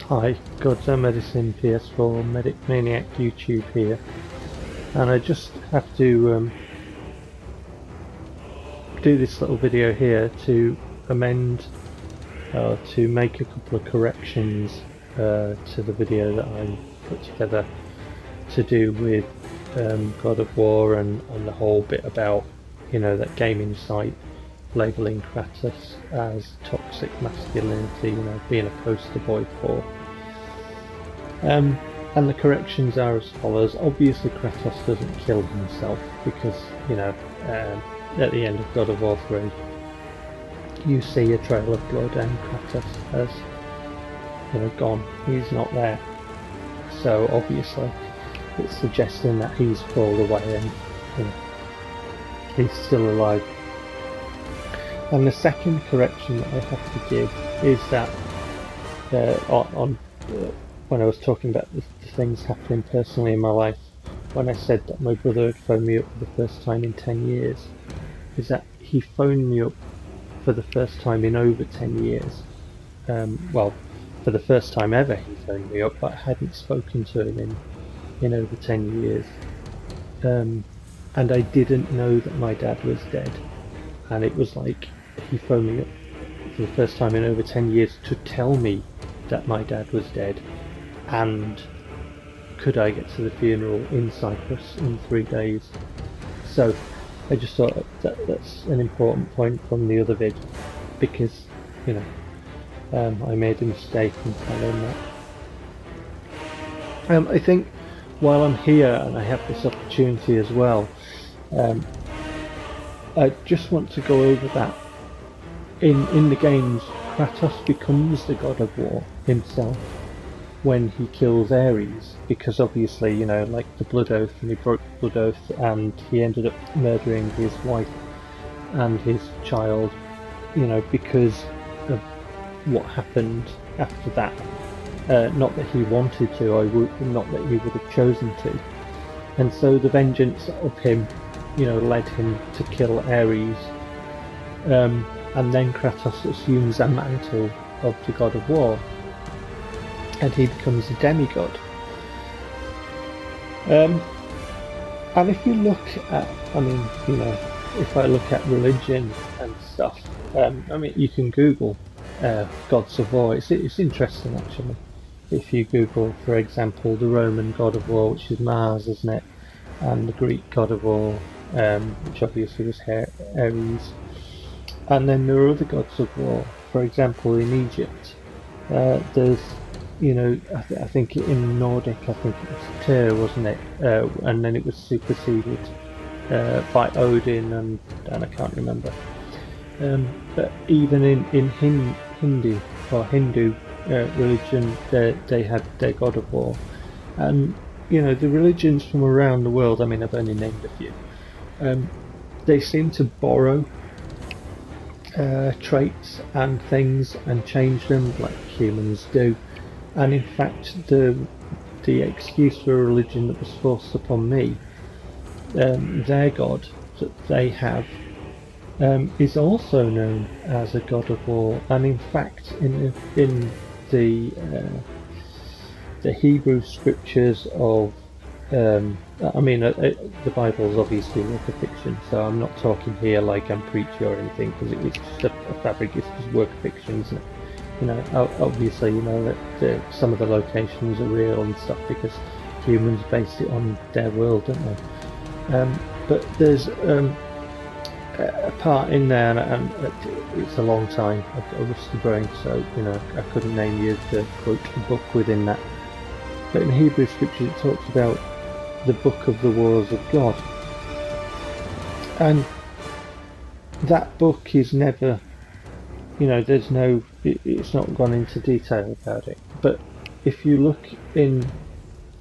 Hi, Godzo Medicine PS4 Medic Maniac YouTube here, and I just have to do this little video here to amend to make a couple of corrections to the video that I put together to do with God of War and the whole bit about, you know, that gaming site labelling Kratos as toxic masculinity, you know, being a poster boy for. And the corrections are as follows. Obviously Kratos doesn't kill himself because, you know, at the end of God of War 3 you see a trail of blood and Kratos has, you know, gone. He's not there. So obviously it's suggesting that he's crawled away and, you know, he's still alive. And the second correction that I have to give is that when I was talking about the things happening personally in my life, when I said that my brother had phoned me up for the first time in 10 years, is that he phoned me up for the first time in over 10 years. Well, for the first time ever he phoned me up, but I hadn't spoken to him in over 10 years. And I didn't know that my dad was dead. And it was like he phoned me up for the first time in over 10 years to tell me that my dad was dead, and could I get to the funeral in Cyprus in 3 days. So I just thought that's an important point from the other vid, because, you know, I made a mistake in telling that. I think while I'm here and I have this opportunity as well, I just want to go over that. In the games, Kratos becomes the god of war himself when he kills Ares, because obviously, you know, like the blood oath, and he broke the blood oath and he ended up murdering his wife and his child, you know, because of what happened after that. Not that he wanted to, not that he would have chosen to. And so the vengeance of him, you know, led him to kill Ares, and then Kratos assumes the mantle of the god of war, and he becomes a demigod. And if you look at, I mean, you know, if I look at religion and stuff, I mean, you can Google gods of war. It's interesting actually. If you Google, for example, the Roman god of war, which is Mars, isn't it, and the Greek god of war, which obviously was Ares, and then there are other gods of war. For example, in Egypt, there's, you know, I think in Nordic, I think it was Tyr, wasn't it? And then it was superseded by Odin, and I can't remember. But even in Hindu religion, they had their god of war. And, you know, the religions from around the world, I mean, I've only named a few, they seem to borrow traits and things and change them like humans do. And in fact, the excuse for a religion that was forced upon me, their god that they have, is also known as a god of war. And in fact, in the Hebrew scriptures of, I mean, the Bible is obviously work of fiction, so I'm not talking here like I'm preachy or anything, because it's just a fabric, it's just work of fiction, isn't it? You know, obviously, you know that some of the locations are real and stuff because humans base it on their world, don't they? But there's a part in there, and it's a long time. I've got a rusty brain, so, you know, I couldn't name you the quote book within that. But in Hebrew scriptures it talks about the book of the wars of God, and that book is never, you know, there's no, it's not gone into detail about it. But if you look in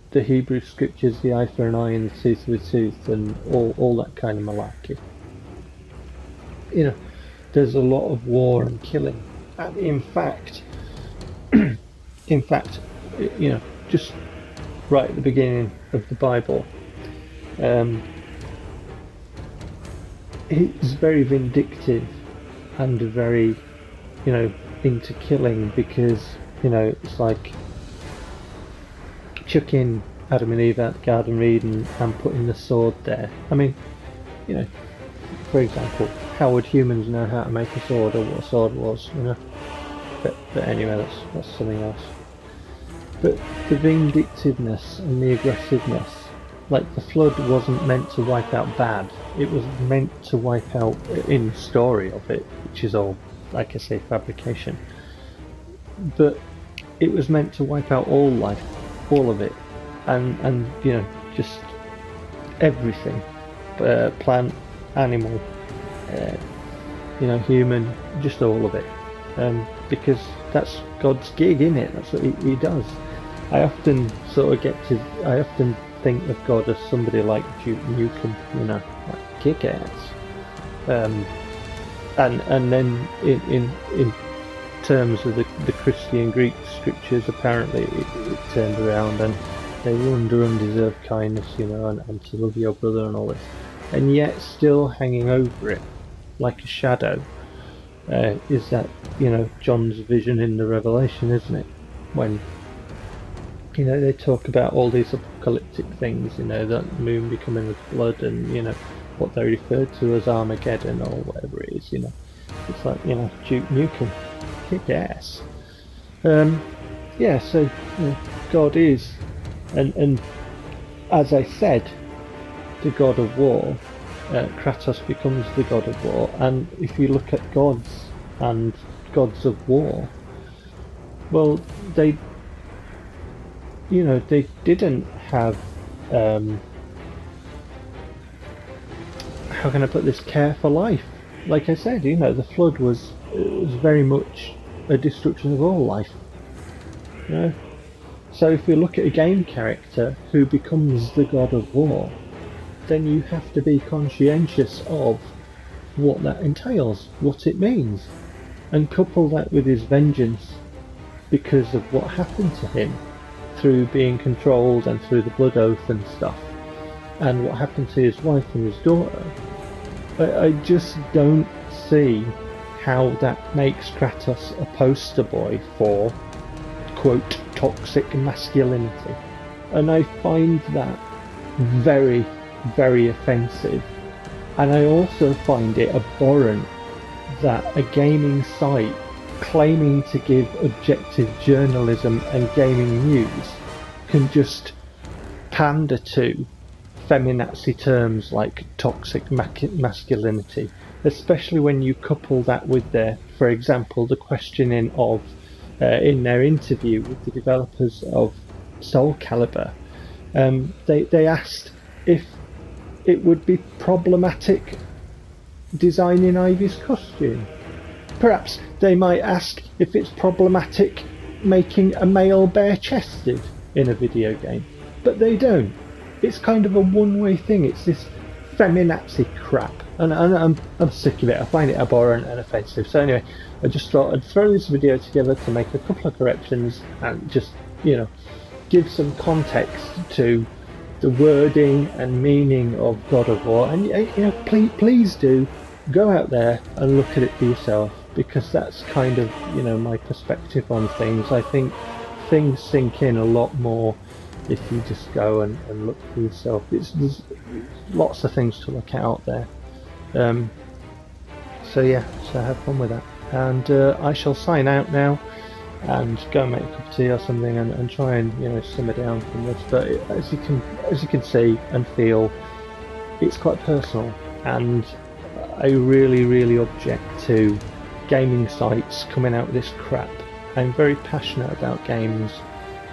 the Hebrew scriptures, the eye for an eye and the tooth for a tooth and all that kind of malarkey, you know, there's a lot of war and killing. And in fact, you know, just right at the beginning of the Bible, it's very vindictive and very, you know, into killing, because, you know, it's like chucking Adam and Eve out the Garden of Eden and putting the sword there. I mean, you know, for example, how would humans know how to make a sword or what a sword was, you know? But anyway, that's something else. But the vindictiveness and the aggressiveness, like the flood wasn't meant to wipe out bad, it was meant to wipe out, in the story of it, which is all, like I say, fabrication, but it was meant to wipe out all life, all of it, and you know, just everything, plant, animal, you know, human, just all of it, because that's God's gig, innit? That's what he does. I often think of God as somebody like Duke Nukem, you know, like kick-ass. And then in terms of the Christian Greek scriptures, apparently it turned around and they were under undeserved kindness, you know, and to love your brother and all this, and yet still hanging over it like a shadow is that, you know, John's vision in the Revelation, isn't it? When, you know, they talk about all these apocalyptic things, you know, that moon becoming with blood, and, you know, what they refer to as Armageddon or whatever it is, you know. It's like, you know, Duke Nukem, kick ass. Yeah, so, you know, God is, and as I said, the God of war. Kratos becomes the god of war, and if you look at gods and gods of war, well, they, you know, they didn't have, how can I put this, care for life. Like I said, you know, the flood was very much a destruction of all life, you know. So if you look at a game character who becomes the god of war, then you have to be conscientious of what that entails, what it means, and couple that with his vengeance because of what happened to him through being controlled and through the blood oath and stuff, and what happened to his wife and his daughter. I just don't see how that makes Kratos a poster boy for, quote, toxic masculinity, and I find that very, very offensive. And I also find it abhorrent that a gaming site claiming to give objective journalism and gaming news can just pander to feminazi terms like toxic masculinity, especially when you couple that with their, for example, the questioning of, in their interview with the developers of Soul Calibur, they asked if it would be problematic designing Ivy's costume. Perhaps they might ask if it's problematic making a male bare-chested in a video game, but they don't. It's kind of a one-way thing. It's this feminazi crap, and I'm sick of it. I find it abhorrent and offensive. So anyway, I just thought I'd throw this video together to make a couple of corrections and just, you know, give some context to the wording and meaning of God of War, and you know, please do go out there and look at it for yourself, because that's kind of, you know, my perspective on things. I think things sink in a lot more if you just go and look for yourself. There's lots of things to look at out there. So yeah, so have fun with that, and I shall sign out now and go and make a cup of tea or something and try and, you know, simmer down from this. But as you can see and feel, it's quite personal, and I really object to gaming sites coming out with this crap. I'm very passionate about games,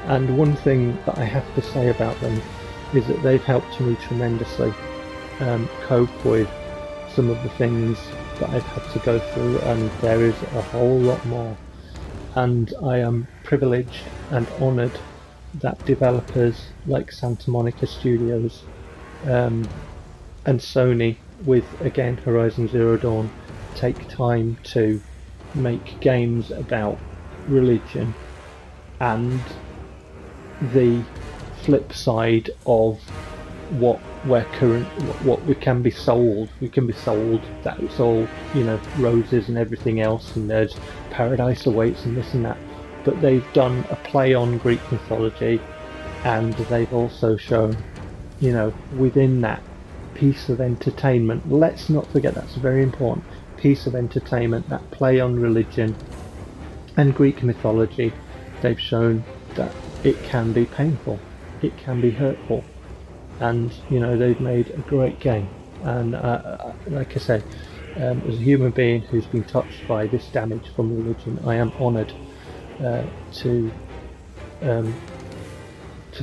and one thing that I have to say about them is that they've helped me tremendously cope with some of the things that I've had to go through, and there is a whole lot more. And I am privileged and honoured that developers like Santa Monica Studios and Sony, with again Horizon Zero Dawn, take time to make games about religion and the flip side of what we can be sold. We can be sold that it's all, you know, roses and everything else, and there's paradise awaits and this and that. But they've done a play on Greek mythology, and they've also shown, you know, within that piece of entertainment, let's not forget that's a very important piece of entertainment, that play on religion and Greek mythology, they've shown that it can be painful, it can be hurtful, and you know they've made a great game. And like I say, as a human being who's been touched by this damage from religion, I am honoured to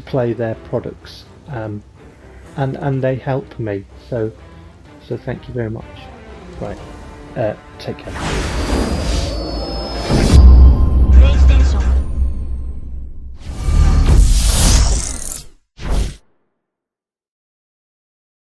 play their products, and they help me. So thank you very much. Right, take care.